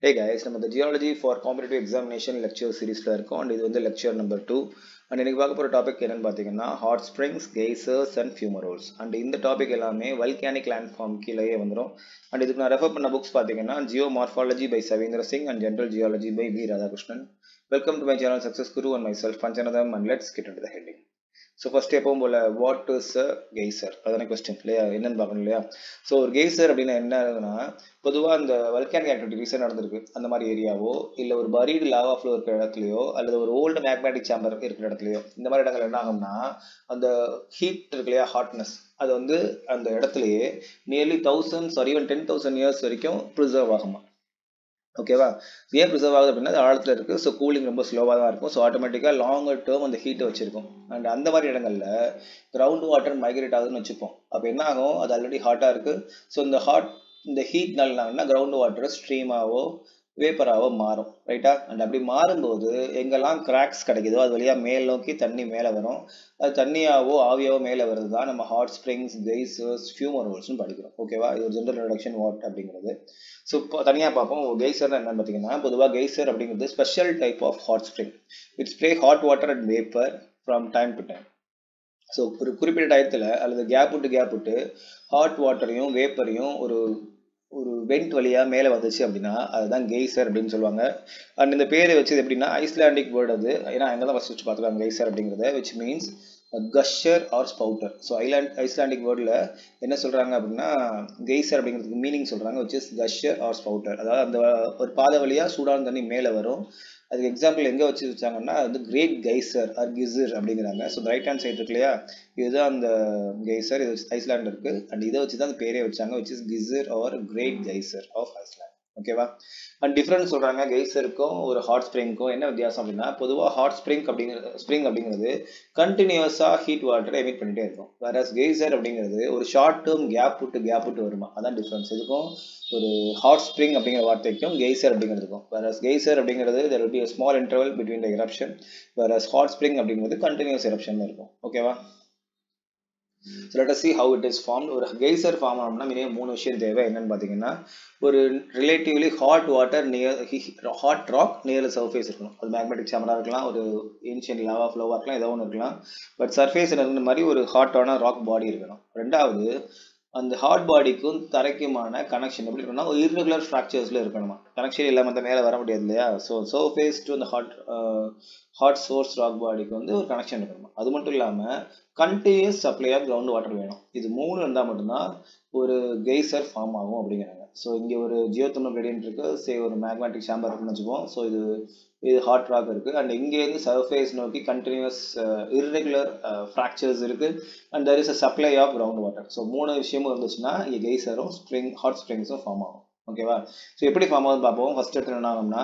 Hey guys, நம்ம the geology for competitive examination lecture seriesல இருக்கோம் and இது வந்து lecture number 2 and இன்னைக்கு பார்க்க போற டாபிக் என்னன்னு பாத்தீங்கன்னா hot springs, geysers and fumaroles and இந்த டாபிக் எல்லாமே volcanic landform கீழயே வந்துரும் and இதுக்கு நான் ரெஃபர் பண்ண புக்ஸ் பாத்தீங்கன்னா Geomorphology by Savindra Singh and General Geology by V. Radhakrishnan. Welcome to my channel Success Guru and myself Panchanadam and let's get into the heading. So first எப்பவும் போல what is a geyser அதான question இல்லையா என்னன்னு பார்க்கணும் இல்லையா so ஒரு geyser அப்படினா என்ன ஆகுதுன்னா பொதுவா அந்த volcanic activity ரீசன்ட் நடந்திருக்கு அந்த மாதிரி ஏரியாவோ இல்ல ஒரு buried lava flow இருக்கிற இடத்துலயோ அல்லது ஒரு old magmatic chamber இருக்கிற இடத்துலயோ இந்த மாதிரி இடங்கள் என்ன ஆகும்னா அந்த ஹீட் இருக்கு இல்லையா ஹாட்னஸ் அது வந்து அந்த இடத்துலயே nearly thousands or even 10,000 years வரைக்கும் preserve ஆகுமா ஓகேவா ஏன் ப்ரிசர்வ் ஆகுது அப்படின்னா அது ஆழத்துல இருக்கு ஸோ கூலிங் ரொம்ப ஸ்லோவாக தான் இருக்கும் ஸோ ஆட்டோமேட்டிக்காக லாங்கர் டேர்ம் அந்த ஹீட்டை வச்சிருக்கும் அண்ட் அந்த மாதிரி இடங்கள்ல கிரவுண்ட் வாட்டர் மைக்ரேட் ஆகுதுன்னு வச்சுப்போம் அப்போ என்ன ஆகும் அது ஆல்ரெடி ஹாட்டாக இருக்கு ஸோ இந்த ஹீட்னால என்ன கிரவுண்ட் வாட்டர் ஸ்ட்ரீமாவோ வேப்பராவோ மாறும் ரைட்டா அண்ட் அப்படி மாறும்போது எங்கெல்லாம் கிராக்ஸ் கிடைக்குதோ அது வழியா மேல் நோக்கி தண்ணி மேலே வரும் அது தண்ணியாவோ ஆவியாவோ மேலே வருது தான் நம்ம ஹாட் ஸ்ப்ரிங்ஸ் கெய்சர்ஸ் ஃபியூமரோல்ஸ்னு படிக்கிறோம் ஓகேவா இது ஒரு ஜெனரல் இன்ட்ரோடக்ஷன் வாட் அப்படிங்கிறது ஸோ தனியாக பார்ப்போம் கெய்சர் என்னன்னு பார்த்தீங்கன்னா பொதுவாக கெய்சர் அப்படிங்கிறது special type of hot spring it's spray hot water and vapour from time to time so ஒரு குறிப்பிட்ட டயத்தில் அல்லது கேப் விட்டு ஹாட் வாட்டரையும் வேப்பரையும் ஒரு வெண்ட் வழியா மேலே வந்துச்சு அப்படின்னா அதுதான் கெய்சர் அப்படின்னு சொல்லுவாங்க அண்ட் இந்த பேரை வச்சது எப்படின்னா ஐஸ்லாண்டிக் வேர்டு அது ஏன்னா அங்கே தான் ஃபர்ஸ்ட் வச்சு பார்த்துக்கலாம் கெய்சர் அப்படிங்கிறத which means gusher or spouter so Icelandic வேர்டில் என்ன சொல்கிறாங்க அப்படின்னா கெய்சர் அப்படிங்கிறதுக்கு மீனிங் சொல்கிறாங்க which is gusher or spouter அதாவது அந்த ஒரு பாதை வழியாக சூடான தண்ணி மேலே வரும் அதுக்கு எக்ஸாம்பிள் எங்கே வச்சாங்கன்னா அது கிரேட் கைசர் ஆர் கிசிர் அப்படிங்கிறாங்க ஸோ ரைட் ஹேண்ட் சைடு இருக்கு இல்லையா இதுதான் அந்த கெய்சர் இது ஐஸ்லாண்ட் இருக்கு அண்ட் இதை வச்சு தான் அந்த பேரே வச்சாங்க which is Geysir or great geyser of Iceland ஓகேவா அண்ட் டிஃப்ரென்ஸ் சொல்றாங்க கெய்சருக்கும் ஒரு ஹாட் ஸ்ப்ரிங்க்கும் என்ன வித்தியாசம் அப்படின்னா பொதுவாக ஹாட் ஸ்ப்ரிங் அப்படிங்கிறது கண்டினியூஸா ஹீட் வாட்டரை எமிட் பண்ணிட்டே இருக்கும் வேற கெய்சர் அப்படிங்கிறது ஒரு ஷார்ட் டேர்ம் கேப் விட்டு வருமா அதான் டிஃப்ரென்ஸ் இதுக்கும் ஒரு ஹாட் ஸ்ப்ரிங் அப்படிங்கிற வார்த்தைக்கும் கெய்சர் அப்படிங்கிறதுக்கும் வேற கெய்சர் அப்படிங்கிறது there will be a small interval between the eruption whereas hot spring அப்படிங்கிறது continuous eruption இருக்கும் ஓகேவா So let us see how it is formed. ஒரு geyser ஃபார்ம் ஆகணும்னா மினிமம் 3 விஷயம் தேவை என்னன்னு பார்த்தீங்கன்னா ஒரு relatively hot water hot rock near surface இருக்கணும் அது மேக்னெட்டிக் சேம்பரா இருக்கலாம் ஒரு ஏன்ஷியன்ட் லாவா ஃப்ளோவா இருக்கலாம் ஏதோ ஒன்று இருக்கலாம் பட் சர்ஃபேஸ் இருந்த மாதிரி ஒரு ஹாட்டான ராக் பாடி இருக்கணும் ரெண்டாவது அந்த ஹாட் பாடிக்கும் தரைக்குமான கனெக்ஷன் எப்படி இருக்கணும்னா இர்ரெகுலர் ஃப்ராக்சர்ஸ்ல இருக்கணுமா கனெக்ஷன் இல்லாமல் அந்த மேலே வர முடியாது இல்லையா ஸோ சர்ஃபேஸ் டு அந்த ஹாட் சோர்ஸ் ராக் பாடிக்கு வந்து ஒரு கனெக்ஷன் இருக்கணுமா அது மட்டும் இல்லாமல் continuous supply of ground water வேணும் இது 3 இருந்தால் மட்டும்தான் ஒரு கெய்சர் ஃபார்ம் ஆகும் அப்படிங்கிறாங்க ஸோ இங்கே ஒரு ஜியோதெர்மல் கிரேடியன்ட் இருக்கு சே ஒரு மேக்னெட்டிக் சேம்பர் இருக்குன்னு வச்சுப்போம் ஸோ இது ஹாட் ராக் இருக்கு அண்ட் இங்கேருந்து சர்ஃபேஸ் நோக்கி கண்டினியூஸ் இர்ரெகுலர் ஃப்ராக்சர்ஸ் இருக்கு and there is a supply of ground water so 3 விஷயமும் இருந்துச்சுன்னா இங்கே கெய்சரும் ஹாட் ஸ்ப்ரிங்ஸும் ஃபார்ம் ஆகும் ஓகேவா ஸோ எப்படி ஃபார்ம் ஆகுதுன்னு பார்ப்போம் ஃபர்ஸ்ட் எடுத்து என்ன ஆகும்னா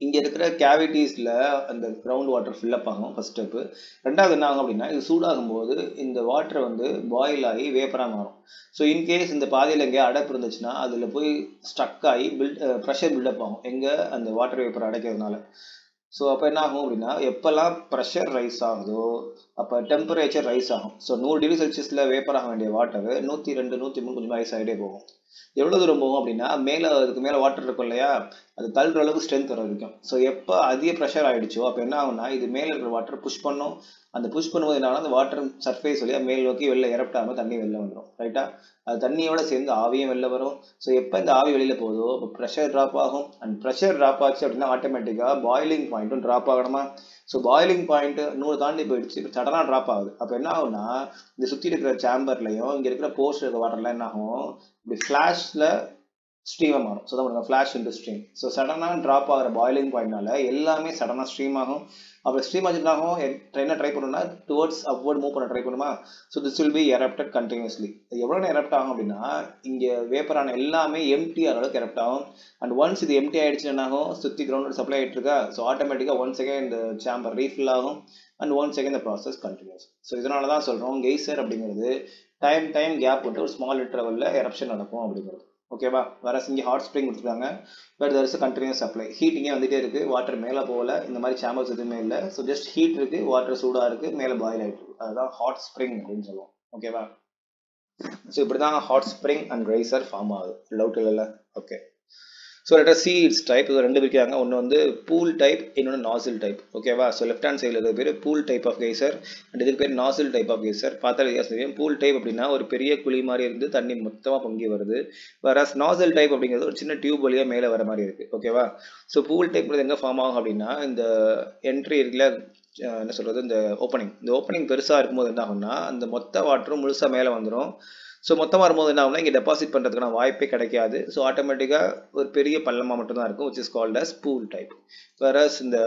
இங்கே இருக்கிற கேவிட்டிஸில் அந்த கிரவுண்ட் வாட்டர் ஃபில்லப் ஆகும் ஃபர்ஸ்ட் ஸ்டெப்பு ரெண்டாவது என்ன ஆகும் அப்படின்னா இது சூடாகும் போது இந்த வாட்டர் வந்து பாயில் ஆகி வேப்பராக மாறும் ஸோ இன்கேஸ் இந்த பாதையில் எங்கேயா அடைப்பு இருந்துச்சுன்னா அதில் போய் ஸ்ட்ரக் ஆகி ப்ரெஷர் பில்டப் ஆகும் எங்கே அந்த வாட்டர் வேப்பர் அடைக்கிறதுனால ஸோ அப்போ என்ன ஆகும் அப்படின்னா எப்போல்லாம் ப்ரெஷர் ரைஸ் ஆகுதோ அப்போ டெம்பரேச்சர் ரைஸ் ஆகும் ஸோ 100 டிகிரி செல்சியஸில் வேப்பர் ஆக வேண்டிய வாட்டர் 102 103 கொஞ்சம் ரைஸ் ஆகிட்டே போகும் எவ்வளோ தூரம் போகும் அப்படின்னா அதுக்கு மேலே வாட்டர் இருக்கும் இல்லையா அது தள்ளுற அளவுக்கு ஸ்ட்ரென்த் வர வரைக்கும் ஸோ எப்போ அதிக ப்ரெஷர் ஆகிடுச்சோ அப்போ என்ன ஆகும்னா இது மேலே இருக்கிற வாட்டர் புஷ் பண்ணும் அந்த புஷ் பண்ணும்போது என்ன ஆகும் அந்த வாட்டர் சர்ஃபேஸ் வழியாக மேல் நோக்கி வெளில எரப்ட் ஆகாமல் தண்ணி வெளில வந்துடும் ரைட்டா அது தண்ணியோட சேர்ந்து ஆவியும் வெளில வரும் ஸோ எப்போ இந்த ஆவி வெளியில் போதோ இப்போ ப்ரெஷர் ட்ராப் ஆகும் அண்ட் ப்ரெஷர் ட்ராப் ஆச்சு அப்படின்னா ஆட்டோமேட்டிக்காக பாயிலிங் பாயிண்ட்டும் ட்ராப் ஆகணுமா ஸோ பாயிலிங் பாயிண்ட் 100 தாண்டி போயிடுச்சு இப்போ சடனாக ட்ராப் ஆகுது அப்போ என்ன ஆகும்னா இந்த சுற்றி இருக்கிற சேம்பர்லையும் இங்கே இருக்கிற போர்ஸ் இருக்கிற வாட்டர்லாம் என்ன ஆகும் இப்படி ஃப்ளாஷில் ஸ்ட்ரீமாக மாறும் ஸோ தான் ஃப்ளாஷ் இன்டு ஸ்ட்ரீம் ஸோ சடனாக ட்ராப் ஆகிற பாயிலிங் பாயிண்ட்னால எல்லாமே சடனாக ஸ்ட்ரீம் ஆகும் அப்புறம் ஸ்ட்ரீம் ஆச்சுட்டாகும் என்ன ட்ரை பண்ணணும்னா டுவர்ட்ஸ் அப்வர்ட் மூவ் பண்ண ட்ரை பண்ணுமா so this will be erupted continuously எவ்வளோ எரப்ட் ஆகும் அப்படின்னா இங்கே வேப்பரான எல்லாமே எம்டி அளவுக்கு எரப்ட் ஆகும் அண்ட் ஒன்ஸ் இது எம்டி ஆயிடுச்சுன்னா என்ன ஆகும் சுற்றி கிரவுண்ட் சப்ளை ஆகிட்டு இருக்கா ஸோ ஆட்டோமேட்டிக்காக 1 செகண்ட் இந்த சேம்பர் ரீஃபில் ஆகும் அண்ட் 1 செகண்ட் இந்த ப்ராசஸ் கண்டினியூஸ் ஸோ இதனால தான் சொல்கிறோம் கெய்சர் அப்படிங்கிறது டைம் கேப் விட்டு ஒரு ஸ்மால் இன்டர்வல்ல எரப்ஷன் நடக்கும் அப்படிங்கிறது ஓகேவா வேற இங்கே ஹாட் ஸ்ப்ரிங் கொடுத்துருக்காங்க but there is a continuous supply heat இங்கே வந்துட்டே இருக்கு வாட்டர் மேலே போகல இந்த மாதிரி சேம்பர்ஸ் எதுவுமே இல்லை ஸோ ஜஸ்ட் ஹீட் இருக்கு வாட்டர் சூடாக இருக்கு மேலே பாயில் ஆகிட்டு இருக்கு அதுதான் ஹாட் ஸ்ப்ரிங் அப்படின்னு சொல்லுவோம் ஓகேவா ஸோ இப்படி தான் hot spring and geyser form ஆகுது டவுட் இல்லைல்ல okay So let us see its type. இது ரெண்டு பிரிக்காங்க. ஒன்று வந்து pool type, இன்னொன்று nozzle type. ஓகேவா? ஸோ லெஃப்ட் ஹேண்ட் சைடில் இருக்கிற பேர் pool type of geyser and இதுக்கு பேர் nozzle type of geyser. பார்த்தா வித்தியாசம் தெரியும். pool type அப்படின்னா ஒரு பெரிய குழி மாதிரி இருந்து தண்ணி மொத்தமாக பொங்கி வருது. whereas nozzle type அப்படிங்கிறது ஒரு சின்ன டியூப் வழியாக மேலே வர மாதிரி இருக்கு. ஓகேவா? ஸோ pool type எங்கே ஃபார்ம் ஆகும் அப்படின்னா இந்த என்ட்ரி இருக்குல்ல, என்ன சொல்றது, இந்த ஓப்பனிங் பெருசாக இருக்கும்போது என்ன ஆகும்னா அந்த மொத்த வாட்டரும் முழுசாக மேலே வந்துடும். ஸோ மொத்தமாக வரும்போது என்ன ஆகும்னா இங்கே டெபாசிட் பண்ணுறதுக்கான வாய்ப்பே கிடைக்காது. ஸோ ஆட்டோமேட்டிக்காக ஒரு பெரிய பள்ளமாக மட்டும்தான் இருக்கும், which is called as pool type. whereas இந்த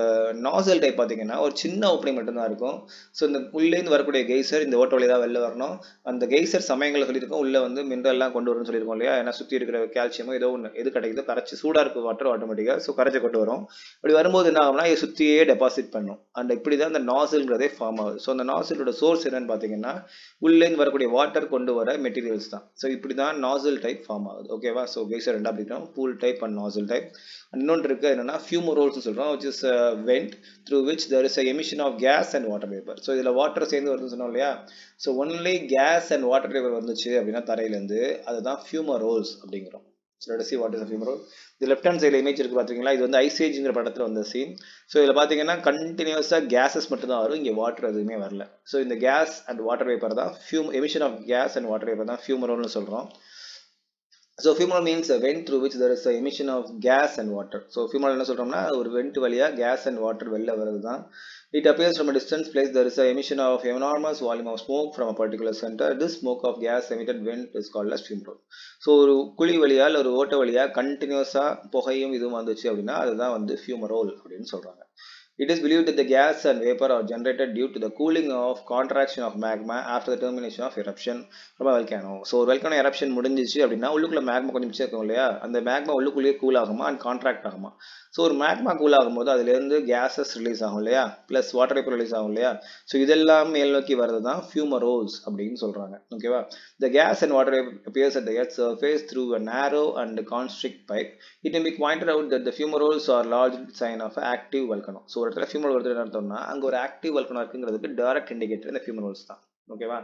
நாசல் டைப் பார்த்தீங்கன்னா ஒரு சின்ன ஓப்பனிங் மட்டும்தான் இருக்கும். ஸோ இந்த உள்ளேருந்து வரக்கூடிய கெய்சர் இந்த ஓட்ட வழி தான் வெளில வரணும். அந்த கெய்சர் சமயங்களை சொல்லியிருக்கோம் உள்ளே வந்து மினரல்லாம் கொண்டு வரும்னு சொல்லியிருக்கோம் இல்லையா, ஏன்னா சுற்றி இருக்கிற கால்சியமோ ஏதோ ஒன்று எது கிடைக்குதோ கரைச்சி சூடாக இருக்க வாட்டர் ஆட்டோமேட்டிக்காக ஸோ கரைச்சி கொண்டு வரும். அப்படி வரும்போது என்ன ஆகும்னா இது சுற்றியே டெபாசிட் பண்ணும். அண்ட் இப்படி தான் இந்த நாசல்ங்கிறதே ஃபார்ம் ஆகுது. ஸோ அந்த நாசலோட சோர்ஸ் என்னன்னு பார்த்தீங்கன்னா உள்ளேருந்து வரக்கூடிய வாட்டர் கொண்டு வர மெட்டீரியல்ஸ் தான். ஸோ இப்படி தான் நாசல் டைப் ஃபார்ம் ஆகுது. ஓகேவா? ஸோ கெய்சர் ரெண்டா பிரிக்கிறோம், pool type and nozzle type. இன்னொன்று இருக்கு என்னன்னா fumaroles சொல்றோம், which is a vent through which there is a emission of gas and water vapor. So இதில் வாட்டர் சேர்ந்து வருதுன்னு சொன்னோம் இல்லையா. So only gas and water vapour வந்துச்சு அப்படின்னா தரையிலேருந்து அதுதான் fumaroles அப்படிங்கிறோம். So let us see what is a fumarole. The left hand side image இருக்கு பாத்தீங்களா, இது வந்து ஐஸ் ஏஜ்ங்கிற படத்துல வந்த சீன். ஸோ இதில் பார்த்தீங்கன்னா கண்டினியூஸா கேஸஸ் மட்டும் தான் வரும், இங்கே வாட்டர் எதுவுமே வரல. ஸோ இந்த கேஸ் அண்ட் வாட்டர் வேப்பர் தான் emission of gas and water vapour தான் fumaroleனு சொல்றோம். So fumarole means a vent through which there is a emission of gas and water. So fumarole என்ன சொல்றோம்னா ஒரு vent வழியா gas and water வெளில வருதுதான். It appears from a distant place there is a emission of enormous volume of smoke from a particular center. This smoke of gas emitted vent is called as fumarole. So ஒரு குழி வழியா இல்ல ஒரு ஓட்ட வழியா கண்டினியூஸா புகையும் இதுவும் வந்துச்சு அப்படின்னா அதுதான் வந்து fumarole அப்படின்னு சொல்றாங்க. It is believed that the gas and vapor are generated due to the cooling of contraction of magma after the termination of eruption from a volcano. So ஒரு volcano eruption முடிஞ்சிச்சு அப்படின்னா உள்ளுக்குள்ள மேக்மா கொஞ்சம் மிச்சம் இருக்கும் இல்லையா, அந்த மேக்மா உள்ளுக்குள்ளேயே கூல் ஆகுமா அண்ட் கான்ட்ராக்ட் ஆகுமா. ஸோ ஒரு மேக்மா கூல் ஆகும்போது அதுலேருந்து கேஸஸ் ரிலீஸ் ஆகும் இல்லையா, ப்ளஸ் வாட்டர் வேப்பர் ரிலீஸ் ஆகும் இல்லையா. ஸோ இதெல்லாம் மேல் நோக்கி வர்றது தான் fumaroles அப்படின்னு சொல்றாங்க. ஓகேவா? The gas and water appears at the earth's surface through a narrow and constrict pipe. It may be pointed out that the fumaroles are large sign of active volcano. So ஒரு இடத்துல fumarole வருது என்ன அர்த்தம்னா அங்கே ஒரு active volcano இருக்குங்கிறதுக்கு direct indicator இந்த fumaroles தான். ஓகேவா?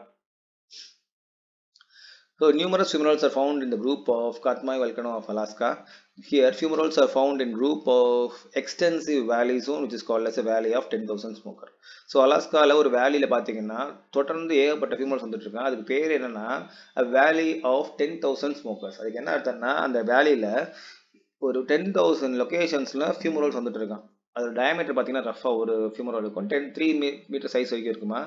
So numerous fumaroles are found in the group of Katmai volcano of Alaska. Here fumaroles are found in group of extensive valley zone which is called as a valley of 10,000 smoker. So அலாஸ்கால ஒரு வேலியில பாத்தீங்கன்னா தொடர்ந்து ஏகப்பட்ட fumaroles வந்துட்டு இருக்காங்க. அதுக்கு பேர் என்னன்னா a valley of 10,000 smokers. அதுக்கு என்ன அர்த்தம்னா அந்த வேலியில ஒரு 10,000 லொகேஷன்ஸ்ல fumaroles வந்துட்டு இருக்கான். அதோட டயமீட்டர் பார்த்தீங்கன்னா ரஃபாக ஒரு fumarole இருக்கும் 3 மீட்டர் சைஸ் வரைக்கும் இருக்குமா.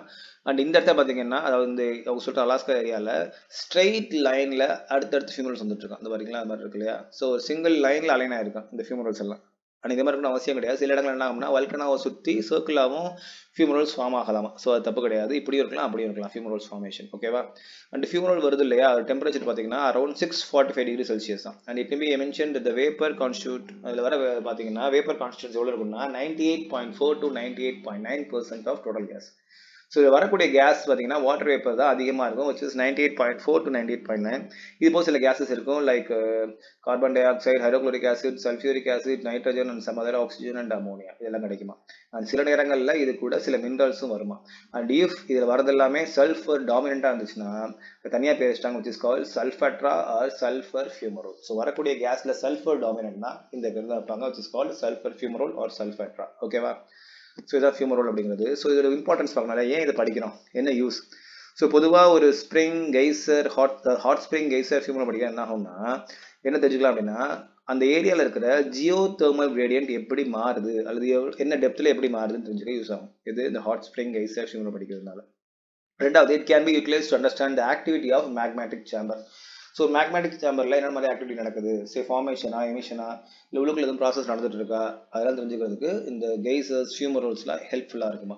அண்ட் இந்த இடத்த பார்த்தீங்கன்னா அதாவது இந்த அவங்க சொல்லிட்டு அலாஸ்கா ஏரியாவில் ஸ்ட்ரெயிட் லைனில் அடுத்தடுத்து fumaroles வந்துட்டு இருக்கான். அந்த பாத்தீங்களா அது மாதிரி இருக்கு இல்லையா. ஸோ ஒரு சிங்கிள் லைனில் அலைன் ஆயிருக்கும் இந்த fumaroles எல்லாம். அண்ட் இதே மாதிரி இருக்கணும் அவசியம் கிடையாது. சில இடங்கள் என்ன ஆகும்னா வல்கனாவை சுற்றி சர்க்கிளாகவும் fumaroles ஃபார்ம் ஆகலாமா. ஸோ அது தப்பு கிடையாது, இப்படியும் இருக்கலாம் அப்படியும் இருக்கலாம் fumaroles ஃபார்மேஷன். ஓகேவா? அண்ட் fumarole வருது இல்லையா, அது டெம்பரேச்சர் பார்த்தீங்கன்னா அரௌண்ட் 645 டிகிரி செல்சியஸ் தான். And it may be mention the vapour constitute அதில் வர பார்த்தீங்கன்னா வேப்பர் கான்ஸ்டியூட்ஸ் எவ்வளோ இருக்குன்னா 98.4 to 98.9% of total gas. So இதில் வரக்கூடிய கேஸ் பார்த்தீங்கன்னா வாட்டர் வேப்பர் தான் அதிகமாக இருக்கும், which is 98.4 to 98.9. இது போல் சில கேஸஸ் இருக்கும் like carbon dioxide, hydrochloric acid, sulphuric acid, nitrogen and some other oxygen and ammonia இதெல்லாம் கிடைக்குமா. அண்ட் சில நேரங்களில் இது கூட சில மினரல்ஸும் வருமா. அண்ட் இஃப் இதில் வரதெல்லாமே சல்ஃபர் டாமினண்ட்டாக இருந்துச்சுன்னா தனியாக பேர் வச்சிட்டாங்க, which is called sulfatra or sulfur fumarole. So வரக்கூடிய கேஸில் சல்ஃபர் டாமினண்ட்னா இந்த பேர் தான் வைப்பாங்க, which is called sulfur fumarole or sulfatra. ஓகேவா? ஸோ இதான் fumarole அப்படிங்கிறது. ஸோ இதோட இம்பார்ட்டன்ஸ் பார்க்கணும், ஏன் இதை படிக்கிறோம், என்ன யூஸ். ஸோ பொதுவாக ஒரு spring geyser hot spring geyser fumarole படிக்க என்ன ஆகும்னா என்ன தெரிஞ்சுக்கலாம் அப்படின்னா அந்த ஏரியாவில் இருக்கிற geothermal gradient எப்படி மாறுது அல்லது என்ன டெப்த்தில் எப்படி மாறுதுன்னு தெரிஞ்சுக்க யூஸ் ஆகும் இது இந்த ஹாட் ஸ்ப்ரிங் கெய்சர் fumarole படிக்கிறதுனால. ரெண்டாவது, it can be utilized to understand the activity of magmatic chamber. So magmatic சேம்பரில் என்ன மாதிரி ஆக்டிவிட்டி நடக்குது, சே ஃபார்மேஷனா எமிஷனா இல்லை உள்ளுக்குள்ள எதுவும் ப்ராசஸ் நடந்துட்டு இருக்கா அதெல்லாம் தெரிஞ்சுக்கிறதுக்கு இந்த கெய்சர்ஸ் fumaroles ஹெல்ப்ஃபுல்லாக இருக்குமா.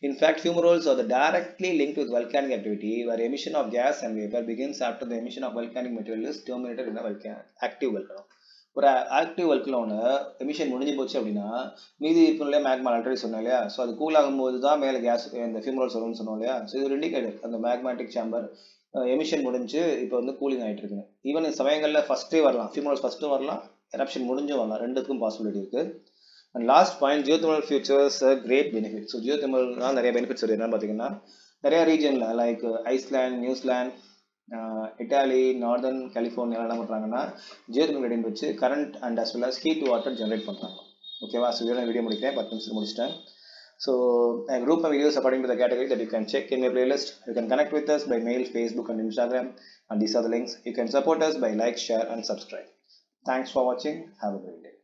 In fact, fumaroles are directly linked with volcanic activity where emission of gas and vapor begins after the emission of volcanic material is terminated in a active volcano. ஒரு ஆக்டிவ் வல்கனோட எமிஷன் முடிஞ்சு போச்சு அப்படின்னா மீதி இருக்குல்ல magma already சொன்னோம் இல்லையா. So அது cool ஆகும்போது தான் மேலே கேஸ் இந்த fumaroles வரும்னு சொன்னோம் இல்லையா. ஸோ இது ஒரு இண்டிகேட்டர் அந்த மேக்மேட்டிக் சேம்பர் எமிஷன் முடிஞ்சு இப்போ வந்து கூலிங் ஆகிட்டு இருக்குங்க. ஈவன் இந்த சமயங்களில் ஃபஸ்ட்டே வரலாம், fumaroles ஃபஸ்ட்டும் வரலாம், எரப்ஷன் முடிஞ்சும் வரலாம், ரெண்டுக்கும் பாசிபிலிட்டி இருக்குது. And last point, geothermal features a great benefit. So geothermalனா நிறைய பெனிஃபிட்ஸ் வருது. என்னன்னு பார்த்தீங்கன்னா நிறைய ரீஜனில் like Iceland, New Zealand, Italy, northern California என்ன பண்ணுறாங்கன்னா ஜியோதர்மல் கிரேடியன்ட் வச்சு current and as well as heat water generate பண்ணுறாங்க. ஓகேவா? ஸோ இதோட வீடியோ முடிக்கிறேன், 10 நிமிஷம் முடிச்சிட்டேன். So I group my videos according to the category that you can check in my playlist. You can connect with us by mail, Facebook and Instagram, and these are the links. You can support us by like, share and subscribe. Thanks for watching. Have a great day.